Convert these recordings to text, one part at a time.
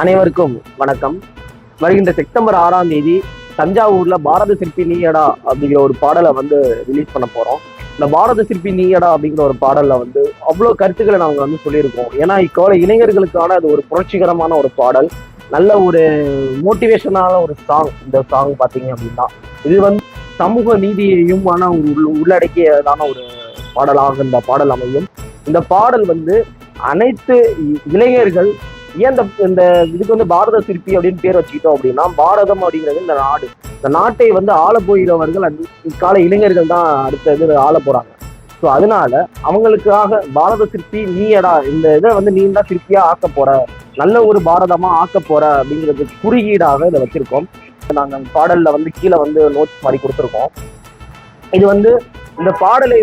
அனைவருக்கும் வணக்கம். வருகின்ற செப்டம்பர் 6ஆம் தேதி தஞ்சாவூர்ல பாரத சிற்பி நீயடா அப்படிங்கிற ஒரு பாடலை ரிலீஸ் பண்ண போறோம். இந்த பாரத சிற்பி நீயடா அப்படிங்கிற ஒரு பாடல்ல அவ்வளவு கருத்துக்களை நாங்க சொல்லியிருக்கோம். ஏன்னா இக்கால இளைஞர்களுக்கான அது ஒரு புரட்சிகரமான ஒரு பாடல், நல்ல ஒரு மோட்டிவேஷனான ஒரு சாங். இந்த சாங் பாத்தீங்க அப்படின்னா இது சமூக நீதியையும் உள்ளடக்கியதான ஒரு பாடலாக இந்த பாடல் அமையும். இந்த பாடல் அனைத்து இளைஞர்கள் ஏன் இந்த இதுக்கு பாரத சிற்பி அப்படின்னு பேர் வச்சுக்கிட்டோம் அப்படின்னா, பாரதம் அப்படிங்கிறது இந்த நாடு. இந்த நாட்டை ஆள போகிறவர்கள் இக்கால இளைஞர்கள் தான் அடுத்த இது ஆள போறாங்க. ஸோ அதனால அவங்களுக்காக பாரத சிற்பி நீயடா, இந்த இதை நீ தான் சிற்பியா ஆக்க போற, நல்ல ஒரு பாரதமா ஆக்க போற அப்படிங்கிறதுக்கு குறியீடாக இதை வச்சிருக்கோம். நாங்கள் பாடல்ல கீழே நோட்ஸ் மாதிரி கொடுத்துருக்கோம். இது இந்த பாடலை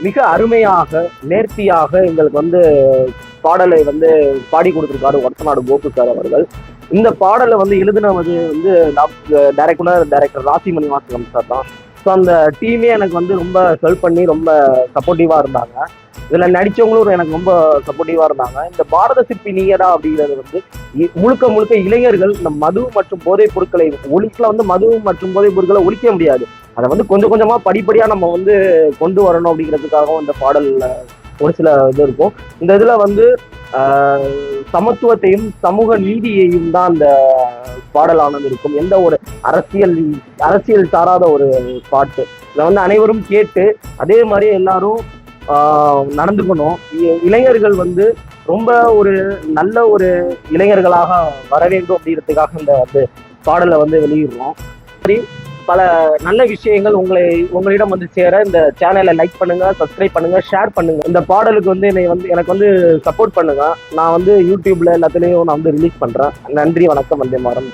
மிக அருமையாக நேர்த்தியாக எங்களுக்கு பாடலை பாடி கொடுத்திருக்காரு ஒட்டநாடு கோபு சார் அவர்கள். இந்த பாடலை எழுதினது டைரக்டர் ராசிமணி வாசகம் சார் தான். ஸோ அந்த டீமே எனக்கு ரொம்ப ஹெல்ப் பண்ணி ரொம்ப சப்போர்ட்டிவா இருந்தாங்க. இதுல நடிச்சவங்களும் எனக்கு ரொம்ப சப்போர்ட்டிவா இருந்தாங்க. இந்த பாரத சிற்பி நீயடா அப்படிங்கிறது முழுக்க முழுக்க இளைஞர்கள் இந்த மது மற்றும் போதைப் பொருட்களை ஒழிக்கல. மது மற்றும் போதைப் பொருட்களை ஒழிக்க முடியாது, அதை கொஞ்சம் கொஞ்சமா படிப்படியா நம்ம கொண்டு வரணும் அப்படிங்கிறதுக்காகவும் இந்த பாடல்ல ஒரு சில இது இருக்கும். இந்த இதுல சமத்துவத்தையும் சமூக நீதியையும் தான் அந்த பாடலானது இருக்கும். எந்த ஒரு அரசியல் சாராத ஒரு பாட்டு. இதை அனைவரும் கேட்டு அதே மாதிரி எல்லாரும் நடந்துக்கணும். இளைஞர்கள் ரொம்ப ஒரு நல்ல ஒரு இளைஞர்களாக வர வேண்டும் அப்படிங்கிறதுக்காக இந்த பாடலை வெளியிடுறோம். பல நல்ல விஷயங்கள் உங்களிடம் சேர இந்த சேனலை லைக் பண்ணுங்க, சப்ஸ்கிரைப் பண்ணுங்க, ஷேர் பண்ணுங்க. இந்த பாடலுக்கு எனக்கு சப்போர்ட் பண்ணுங்க. நான் யூடியூப்ல எல்லாத்துலயும் நான் ரிலீஸ் பண்றேன். நன்றி, வணக்கம், வந்தே மாதரம்.